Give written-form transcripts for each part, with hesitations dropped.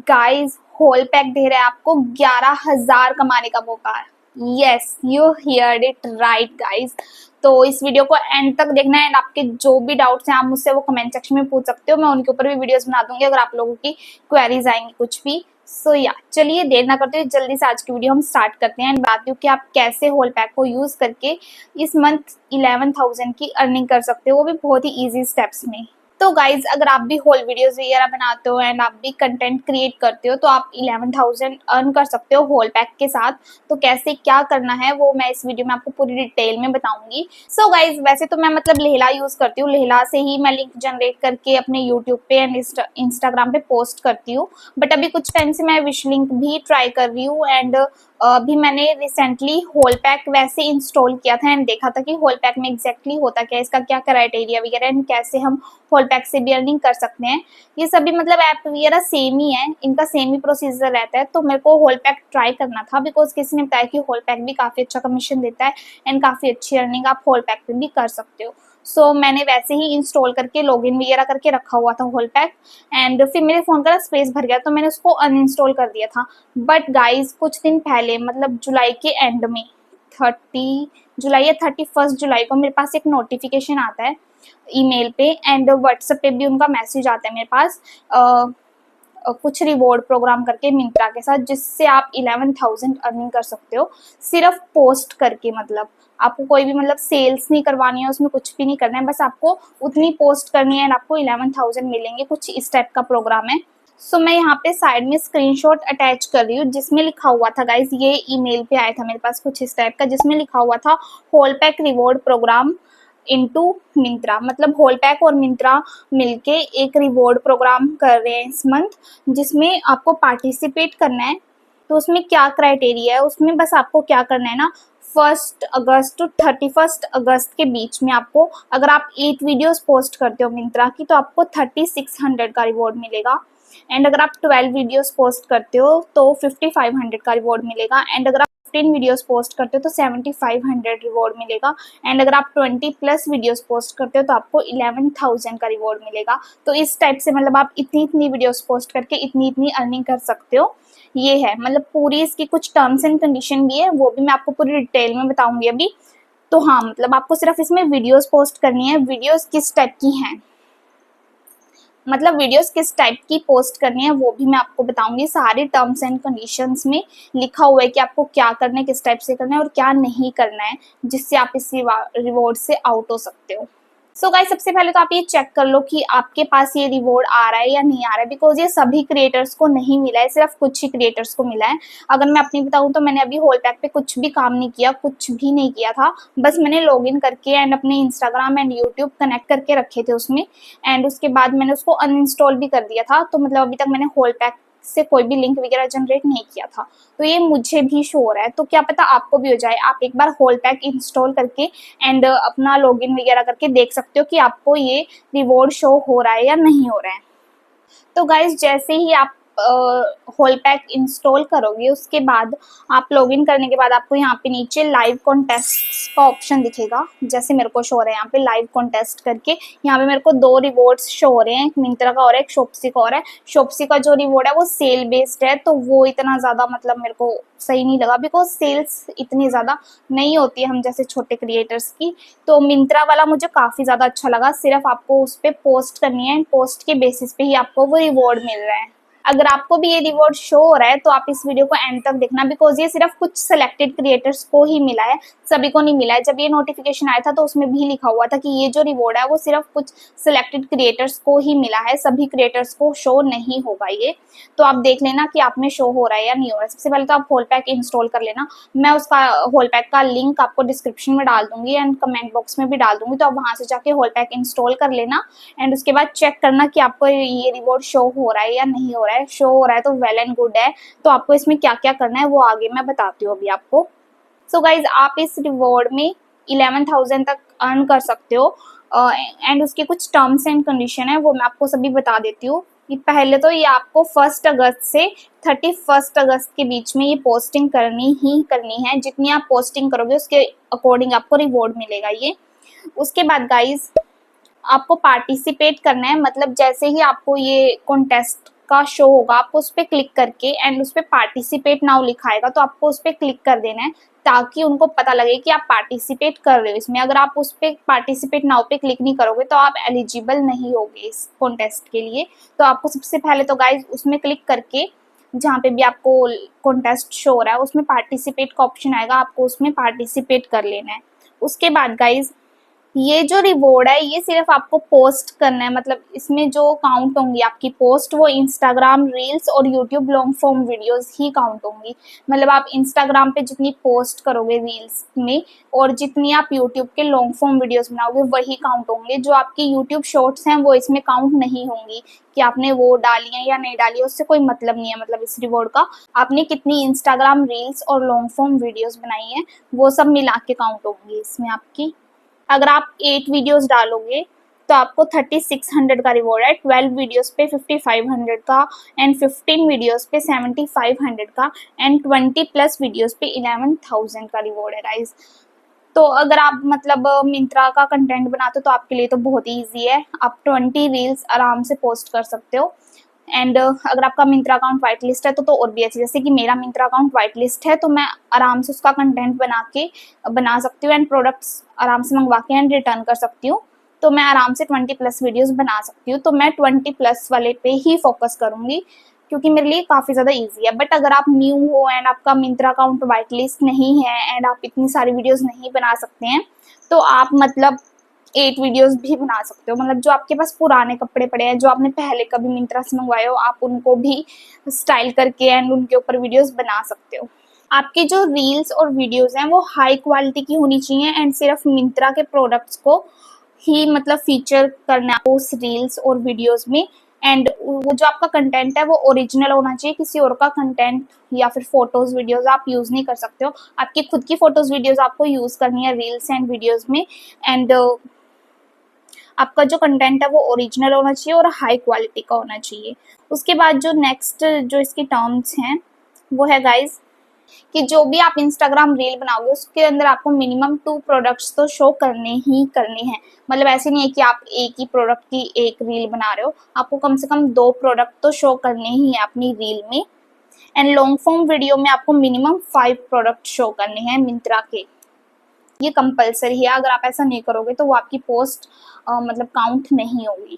Guys whole pack दे रहा है आपको 11,000 कमाने का मौका। Yes, you heard it right guys. तो इस वीडियो को एंड तक देखना है एंड आपके जो भी डाउट्स हैं आप मुझसे वो कमेंट सेक्शन में पूछ सकते हो। मैं उनके ऊपर भी वीडियोस बना दूंगी अगर आप लोगों की क्वेरीज आएंगी कुछ भी। सो या चलिए देर ना करते हुए जल्दी से आज की वीडियो हम स्टार्ट करते हैं एंड बात कि आप कैसे होल पैक को यूज करके इस मंथ 11,000 की अर्निंग कर सकते हो, वो भी बहुत ही ईजी स्टेप्स में। तो गाइज अगर आप भी होल वीडियोस वगैरह बनाते हो एंड आप भी कंटेंट क्रिएट करते हो तो आप 11,000 अर्न कर सकते हो होल पैक के साथ। तो कैसे क्या करना है वो मैं इस वीडियो में आपको पूरी डिटेल में बताऊंगी। सो गाइज वैसे तो मैं मतलब लेहला यूज करती हूँ, लेहला से ही मैं लिंक जनरेट करके अपने यूट्यूब पे एंड इंस्टाग्राम पे पोस्ट करती हूँ। बट अभी कुछ टाइम से मैं विश लिंक भी ट्राई कर रही हूँ एंड अभी मैंने रिसेंटली होल पैक वैसे इंस्टॉल किया था एंड देखा था कि होल पैक में एग्जैक्टली होता क्या है, इसका क्या क्राइटेरिया वगैरह एंड कैसे हम होल पैक से भी अर्निंग कर सकते हैं। ये सभी मतलब ऐप वगैरह सेम ही है, इनका सेम ही प्रोसीजर रहता है। तो मेरे को होल पैक ट्राई करना था बिकॉज किसी ने बताया कि होल पैक भी काफ़ी अच्छा कमीशन देता है एंड काफ़ी अच्छी अर्निंग आप होल पैक पे भी कर सकते हो। सो मैंने वैसे ही इंस्टॉल करके लॉगिन वगैरह करके रखा हुआ था होल पैक एंड फिर मेरे फ़ोन का स्पेस भर गया तो मैंने उसको अनइंस्टॉल कर दिया था। बट गाइज कुछ दिन पहले मतलब जुलाई के एंड में 30 जुलाई या 31 जुलाई को मेरे पास एक नोटिफिकेशन आता है ईमेल पे एंड व्हाट्सएप पे भी उनका मैसेज आता है मेरे पास कुछ रिवॉर्ड प्रोग्राम करके मिंत्रा के साथ, जिससे आप 11,000 अर्निंग कर सकते हो सिर्फ पोस्ट करके। मतलब आपको कोई भी मतलब सेल्स नहीं करवानी है, उसमें कुछ भी नहीं करना है, बस आपको उतनी पोस्ट करनी है एंड आपको 11,000 मिलेंगे। कुछ इस टाइप का प्रोग्राम है। सो मैं यहाँ पे साइड में स्क्रीनशॉट अटैच कर रही हूँ जिसमें लिखा हुआ था गाइज, ये ईमेल पे आया था मेरे पास कुछ इस टाइप का जिसमें लिखा हुआ था whole pack reward program into Myntra. मतलब होल पैक और मिंत्रा मिलके एक रिवॉर्ड प्रोग्राम कर रहे हैं इस मंथ, जिसमें आपको पार्टिसिपेट करना है। तो उसमें क्या क्राइटेरिया है, उसमें बस आपको क्या करना है ना, 1 अगस्त टू 31 अगस्त के बीच में आपको अगर आप 8 वीडियोस पोस्ट करते हो मिंत्रा की तो आपको 3600 का रिवॉर्ड मिलेगा एंड अगर आप 12 वीडियोस पोस्ट करते हो तो 5500 का रिवॉर्ड मिलेगा एंड अगर आप 15 वीडियोस पोस्ट करते हो तो 7500 रिवॉर्ड मिलेगा एंड अगर आप 20+ वीडियोस पोस्ट करते हो तो आपको 11,000 का रिवॉर्ड मिलेगा। तो इस टाइप से मतलब आप इतनी इतनी वीडियोस पोस्ट करके इतनी इतनी अर्निंग कर सकते हो। ये है मतलब पूरी इसकी कुछ टर्म्स एंड कंडीशन भी है, वो भी मैं आपको पूरी डिटेल में बताऊंगी अभी। तो हाँ मतलब आपको सिर्फ इसमें वीडियोस पोस्ट करनी है। वीडियोस किस टाइप की हैं, मतलब वीडियोस किस टाइप की पोस्ट करनी है वो भी मैं आपको बताऊंगी। सारे टर्म्स एंड कंडीशंस में लिखा हुआ है कि आपको क्या करना है, किस टाइप से करना है और क्या नहीं करना है, जिससे आप इस रिवॉर्ड से आउट हो सकते हो। सो गाइस सबसे पहले तो आप ये चेक कर लो कि आपके पास ये रिवॉर्ड आ रहा है या नहीं आ रहा है, बिकॉज ये सभी क्रिएटर्स को नहीं मिला है, सिर्फ कुछ ही क्रिएटर्स को मिला है। अगर मैं अपनी बताऊं तो मैंने अभी होल पैक पे कुछ भी काम नहीं किया, कुछ भी नहीं किया था, बस मैंने लॉगिन करके एंड अपने इंस्टाग्राम एंड यूट्यूब कनेक्ट करके रखे थे उसमें एंड उसके बाद मैंने उसको अनइंस्टॉल भी कर दिया था। तो मतलब अभी तक मैंने होल पैक से कोई भी लिंक वगैरह जनरेट नहीं किया था। तो ये मुझे भी शो हो रहा है, तो क्या पता आपको भी हो जाए। आप एक बार होल पैक इंस्टॉल करके एंड अपना लॉगिन वगैरह करके देख सकते हो कि आपको ये रिवॉर्ड शो हो रहा है या नहीं हो रहा है। तो गाइज जैसे ही आप होल पैक इंस्टॉल करोगे उसके बाद आप लॉगिन करने के बाद आपको यहाँ पे नीचे लाइव कॉन्टेस्ट का ऑप्शन दिखेगा, जैसे मेरे को शो हो रहा है यहाँ पे लाइव कॉन्टेस्ट करके। यहाँ पे मेरे को 2 रिवॉर्ड्स शो हो रहे हैं, एक मिंत्रा का और एक शॉप्सी का और है। शॉप्सी का जो रिवॉर्ड है वो सेल बेस्ड है, तो वो इतना ज़्यादा मतलब मेरे को सही नहीं लगा बिकॉज सेल्स इतनी ज़्यादा नहीं होती है हम जैसे छोटे क्रिएटर्स की। तो मिंत्रा वाला मुझे काफ़ी ज़्यादा अच्छा लगा, सिर्फ आपको उस पर पोस्ट करनी है, पोस्ट के बेसिस पे ही आपको वो रिवॉर्ड मिल रहा है। अगर आपको भी ये रिवॉर्ड शो हो रहा है तो आप इस वीडियो को एंड तक देखना, बिकॉज ये सिर्फ कुछ सिलेक्टेड क्रिएटर्स को ही मिला है, सभी को नहीं मिला है। जब ये नोटिफिकेशन आया था तो उसमें भी लिखा हुआ था कि ये जो रिवॉर्ड है वो सिर्फ कुछ सिलेक्टेड क्रिएटर्स को ही मिला है, सभी क्रिएटर्स को शो नहीं होगा ये। तो आप देख लेना कि आप में शो हो रहा है या नहीं हो रहा है। सबसे पहले तो आप होल पैक इंस्टॉल कर लेना, मैं उसका होल पैक का लिंक आपको डिस्क्रिप्शन में डाल दूंगी एंड कमेंट बॉक्स में भी डाल दूंगी, तो आप वहां से जाके होल पैक इंस्टॉल कर लेना एंड उसके बाद चेक करना कि आपको ये रिवॉर्ड शो हो रहा है या नहीं हो रहा है। शो हो रहा है तो वेल एंड गुड है। तो आपको इसमें क्या क्या करना है वो आगे मैं बताती हूँ अभी आपको। सो गाइज आप इस रिवॉर्ड में 11,000 तक अर्न कर सकते हो एंड उसके कुछ टर्म्स एंड कंडीशन है वो मैं आपको सभी बता देती हूँ। पहले तो ये आपको 1 अगस्त से 31 अगस्त के बीच में ये पोस्टिंग करनी ही करनी है। जितनी आप पोस्टिंग करोगे उसके अकॉर्डिंग आपको रिवॉर्ड मिलेगा ये। उसके बाद गाइज आपको पार्टिसिपेट करना है, मतलब जैसे ही आपको ये कॉन्टेस्ट का शो होगा, आपको उस पर क्लिक करके एंड उस पर पार्टिसिपेट नाउ लिखा आएगा, तो आपको उस पर क्लिक कर देना है ताकि उनको पता लगे कि आप पार्टिसिपेट कर रहे हो इसमें। अगर आप उस पर पार्टिसिपेट नाउ पे क्लिक नहीं करोगे तो आप एलिजिबल नहीं होगे इस कॉन्टेस्ट के लिए। तो आपको सबसे पहले तो गाइज उसमें क्लिक करके जहाँ पे भी आपको कॉन्टेस्ट शो हो रहा है उसमें पार्टिसिपेट का ऑप्शन आएगा, आपको उसमें पार्टिसिपेट कर लेना है। उसके बाद गाइज ये जो रिवॉर्ड है ये सिर्फ आपको पोस्ट करना है, मतलब इसमें जो काउंट होंगी आपकी पोस्ट वो इंस्टाग्राम रील्स और यूट्यूब लॉन्ग फॉर्म वीडियोस ही काउंट होंगी। मतलब आप इंस्टाग्राम पे जितनी पोस्ट करोगे रील्स में और जितनी आप यूट्यूब के लॉन्ग फॉर्म वीडियोस बनाओगे वही काउंट होंगे। जो आपकी यूट्यूब शॉर्ट्स हैं वो इसमें काउंट नहीं होंगी कि आपने वो डाली है या नहीं डाली है, उससे कोई मतलब नहीं है। मतलब इस रिवॉर्ड का आपने कितनी इंस्टाग्राम रील्स और लॉन्ग फॉर्म वीडियोस बनाई हैं वो सब मिला के काउंट होंगी इसमें आपकी। अगर आप 8 वीडियोस डालोगे तो आपको 3600 का रिवॉर्ड है, 12 वीडियोस पे 5500 का एंड 15 वीडियोस पे 7500 का एंड 20 प्लस वीडियोस पे 11000 का रिवॉर्ड है गाइस। तो अगर आप मतलब मिंत्रा का कंटेंट बनाते हो तो आपके लिए तो बहुत ही ईजी है, आप 20 रील्स आराम से पोस्ट कर सकते हो। एंड अगर आपका मिंत्रा अकाउंट वाइट लिस्ट है तो और भी अच्छी, जैसे कि मेरा मिंत्रा अकाउंट वाइट लिस्ट है तो मैं आराम से उसका कंटेंट बना सकती हूँ एंड प्रोडक्ट्स आराम से मंगवा के एंड रिटर्न कर सकती हूँ। तो मैं आराम से 20 प्लस वीडियोस बना सकती हूँ, तो मैं 20 प्लस वाले पे ही फोकस करूंगी क्योंकि मेरे लिए काफ़ी ज़्यादा ईजी है। बट अगर आप न्यू हो एंड आपका मिंत्रा अकाउंट वाइट लिस्ट नहीं है एंड आप इतनी सारी वीडियोस नहीं बना सकते हैं तो आप मतलब 8 वीडियोस भी बना सकते हो। मतलब जो आपके पास पुराने कपड़े पड़े हैं जो आपने पहले कभी मिंत्रा से मंगवाए हो आप उनको भी स्टाइल करके एंड उनके ऊपर वीडियोस बना सकते हो। आपकी जो रील्स और वीडियोस हैं वो हाई क्वालिटी की होनी चाहिए एंड सिर्फ मिंत्रा के प्रोडक्ट्स को ही मतलब फीचर करना है उस रील्स और वीडियोस में। एंड वो जो आपका कंटेंट है वो ओरिजिनल होना चाहिए, किसी और का कंटेंट या फिर फोटोज वीडियोस आप यूज नहीं कर सकते हो। आपकी खुद की फोटोज वीडियोस आपको यूज करनी है रील्स एंड वीडियोस में। एंड आपका जो कंटेंट है वो ओरिजिनल होना चाहिए और हाई क्वालिटी का होना चाहिए। उसके बाद जो नेक्स्ट जो इसकी टर्म्स हैं वो है गाइज कि जो भी आप इंस्टाग्राम रील बनाओगे उसके अंदर आपको मिनिमम 2 प्रोडक्ट्स तो शो करने ही करने हैं। मतलब ऐसे नहीं है कि आप एक ही प्रोडक्ट की एक रील बना रहे हो, आपको कम से कम 2 प्रोडक्ट तो शो करने ही है अपनी रील में। एंड लॉन्ग फॉर्म वीडियो में आपको मिनिमम 5 प्रोडक्ट शो करने हैं मिंत्रा के, ये कंपलसरी है। अगर आप ऐसा नहीं करोगे तो वो आपकी पोस्ट मतलब काउंट नहीं होगी।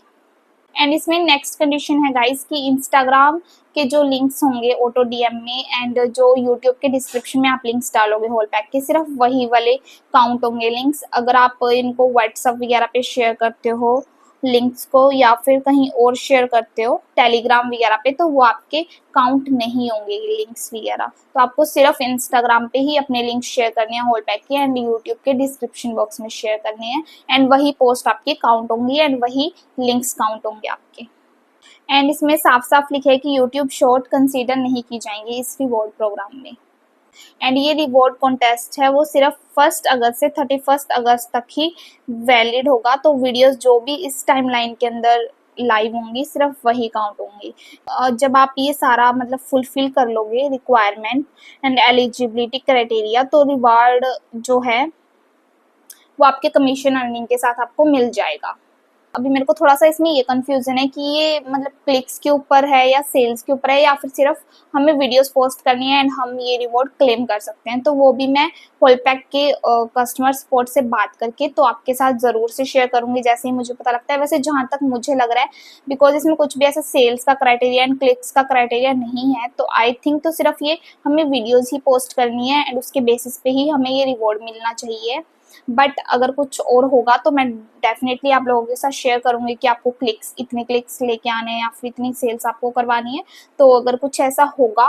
एंड इसमें नेक्स्ट कंडीशन है गाइस कि इंस्टाग्राम के जो लिंक्स होंगे ऑटो डीएम में एंड जो यूट्यूब के डिस्क्रिप्शन में आप लिंक्स डालोगे होल पैक के सिर्फ वही वाले काउंट होंगे लिंक्स। अगर आप इनको व्हाट्सएप वगैरह पे शेयर करते हो लिंक्स को या फिर कहीं और शेयर करते हो टेलीग्राम वगैरह पे तो वो आपके काउंट नहीं होंगे लिंक्स वगैरह। तो आपको सिर्फ इंस्टाग्राम पे ही अपने लिंक्स शेयर करने हैं होल पैक के एंड यूट्यूब के डिस्क्रिप्शन बॉक्स में शेयर करने हैं एंड वही पोस्ट आपके काउंट होंगी एंड वही लिंक्स काउंट होंगे आपके। एंड इसमें साफ साफ लिखे है कि यूट्यूब शॉर्ट कंसीडर नहीं की जाएंगे इस रिवॉर्ड प्रोग्राम में। एंड ये रिवॉर्ड कॉन्टेस्ट है वो सिर्फ 1 अगस्त से 31 अगस्त तक ही वैलिड होगा। तो वीडियोस जो भी इस टाइमलाइन के अंदर लाइव होंगी सिर्फ वही काउंट होंगी। जब आप ये सारा मतलब फुलफिल कर लोगे रिक्वायरमेंट एंड एलिजिबिलिटी क्राइटेरिया तो रिवार्ड जो है वो आपके कमीशन अर्निंग के साथ आपको मिल जाएगा। अभी मेरे को थोड़ा सा इसमें ये कंफ्यूजन है कि ये मतलब क्लिक्स के ऊपर है या सेल्स के ऊपर है या फिर सिर्फ हमें वीडियोस पोस्ट करनी है एंड हम ये रिवॉर्ड क्लेम कर सकते हैं। तो वो भी मैं होलपैक के कस्टमर सपोर्ट से बात करके तो आपके साथ ज़रूर से शेयर करूंगी जैसे ही मुझे पता लगता है। वैसे जहाँ तक मुझे लग रहा है बिकॉज इसमें कुछ भी ऐसा सेल्स का क्राइटेरिया एंड क्लिक्स का क्राइटेरिया नहीं है तो आई थिंक तो सिर्फ ये हमें वीडियोज़ ही पोस्ट करनी है एंड उसके बेसिस पे ही हमें ये रिवॉर्ड मिलना चाहिए। बट अगर कुछ और होगा तो मैं डेफिनेटली आप लोगों के साथ शेयर करूंगी कि आपको इतने क्लिक्स लेके आने हैं या फिर इतनी सेल्स आपको करवानी है। तो अगर कुछ ऐसा होगा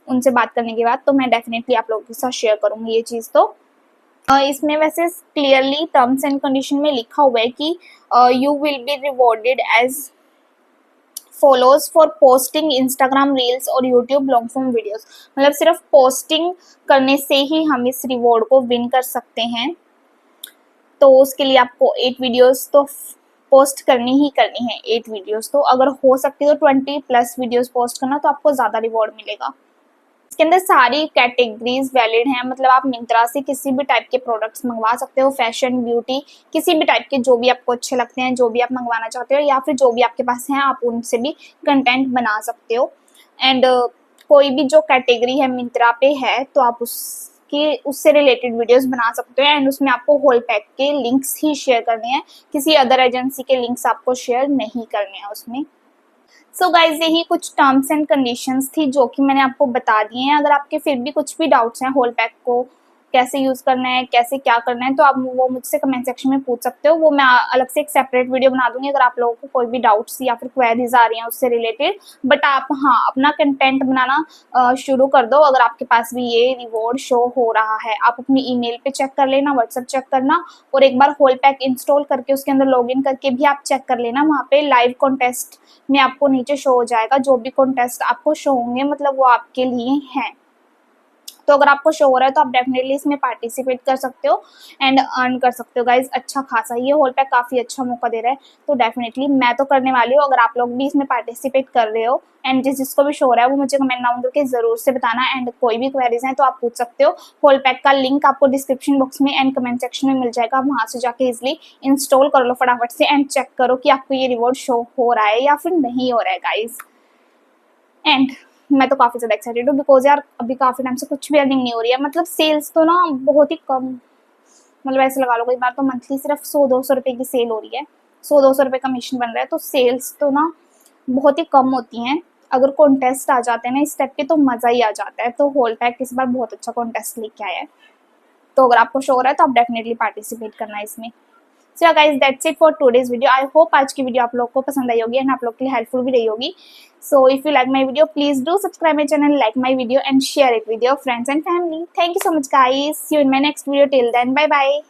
उनसे बात करने के बाद तो मैं डेफिनेटली आप लोगों के साथ शेयर करूंगी ये चीज़। तो इसमें वैसे क्लियरली टर्म्स एंड कंडीशन में लिखा हुआ है कि you will be rewarded as follows for posting Instagram reels और यूट्यूब लॉन्ग फॉर्म वीडियोस। मतलब सिर्फ पोस्टिंग करने से ही हम इस रिवॉर्ड को विन कर सकते हैं। तो उसके लिए आपको 8 वीडियोस तो पोस्ट करनी ही करनी है, 8 वीडियोस। तो अगर हो सकती है तो 20 प्लस वीडियोस पोस्ट करना तो आपको ज़्यादा रिवॉर्ड मिलेगा। इसके अंदर सारी कैटेगरीज वैलिड हैं, मतलब आप मिंत्रा से किसी भी टाइप के प्रोडक्ट्स मंगवा सकते हो, फैशन, ब्यूटी, किसी भी टाइप के जो भी आपको अच्छे लगते हैं, जो भी आप मंगवाना चाहते हो, या फिर जो भी आपके पास हैं आप उनसे भी कंटेंट बना सकते हो। एंड कोई भी जो कैटेगरी है मिंत्रा पे है तो आप उससे रिलेटेड वीडियोस बना सकते हो, एंड उसमें आपको होल पैक के लिंक्स ही शेयर करने हैं, किसी अदर एजेंसी के लिंक्स आपको शेयर नहीं करने हैं उसमें। सो गाइज यही कुछ टर्म्स एंड कंडीशंस थी जो कि मैंने आपको बता दिए हैं। अगर आपके फिर भी कुछ भी डाउट्स हैं होल पैक को कैसे यूज करना है, कैसे क्या करना है, तो आप वो मुझसे कमेंट सेक्शन में पूछ सकते हो। वो मैं अलग से एक सेपरेट वीडियो बना दूंगी अगर आप लोगों को कोई भी डाउट्स या फिर क्वेरीज आ रही हैं उससे रिलेटेड। बट आप हाँ अपना कंटेंट बनाना शुरू कर दो। अगर आपके पास भी ये रिवॉर्ड शो हो रहा है, आप अपनी ईमेल पे चेक कर लेना, व्हाट्सएप चेक करना, और एक बार होल पैक इंस्टॉल करके उसके अंदर लॉगिन करके भी आप चेक कर लेना। वहाँ पे लाइव कॉन्टेस्ट में आपको नीचे शो हो जाएगा, जो भी कॉन्टेस्ट आपको शो होंगे मतलब वो आपके लिए हैं। तो अगर आपको शो हो रहा है तो आप डेफिनेटली इसमें पार्टिसिपेट कर सकते हो एंड अर्न कर सकते हो गाइज अच्छा खासा। ये होल पैक काफ़ी अच्छा मौका दे रहा है, तो डेफिनेटली मैं तो करने वाली हूँ। अगर आप लोग भी इसमें पार्टिसिपेट कर रहे हो एंड जिसको भी शो हो रहा है वो मुझे कमेंट डाउन करके ज़रूर से बताना। एंड कोई भी क्वेरीज हैं तो आप पूछ सकते हो। होल पैक का लिंक आपको डिस्क्रिप्शन बॉक्स में एंड कमेंट सेक्शन में मिल जाएगा, वहाँ से जाके इजिली इंस्टॉल कर लो फटाफट से एंड चेक करो कि आपको ये रिवॉर्ड शो हो रहा है या फिर नहीं हो रहा है गाइज। एंड मैं तो काफ़ी ज़्यादा एक्साइटेड हूँ बिकॉज यार अभी काफ़ी टाइम से कुछ भी अर्निंग नहीं हो रही है। मतलब सेल्स तो ना बहुत ही कम, मतलब ऐसे लगा लो कई बार तो मंथली सिर्फ 100-200 रुपये की सेल हो रही है, 100-200 रुपये कमीशन बन रहा है। तो सेल्स तो ना बहुत ही कम होती हैं। अगर कॉन्टेस्ट आ जाते हैं ना इस टाइप के तो मज़ा ही आ जाता है। तो होल पैक इस बार बहुत अच्छा कॉन्टेस्ट लेके आया है, तो अगर आपको शो हो रहा है तो आप डेफिनेटली पार्टिसिपेट करना है इसमें। So guys that's it for today's video. I hope आज की वीडियो आप लोग को पसंद आई होगी एंड आप लोग के लिए हेल्पफुल भी रही होगी। So if you like my video please do subscribe my channel, like my video and share it with your friends and family. Thank you so much guys, see you in my next video, till then bye bye.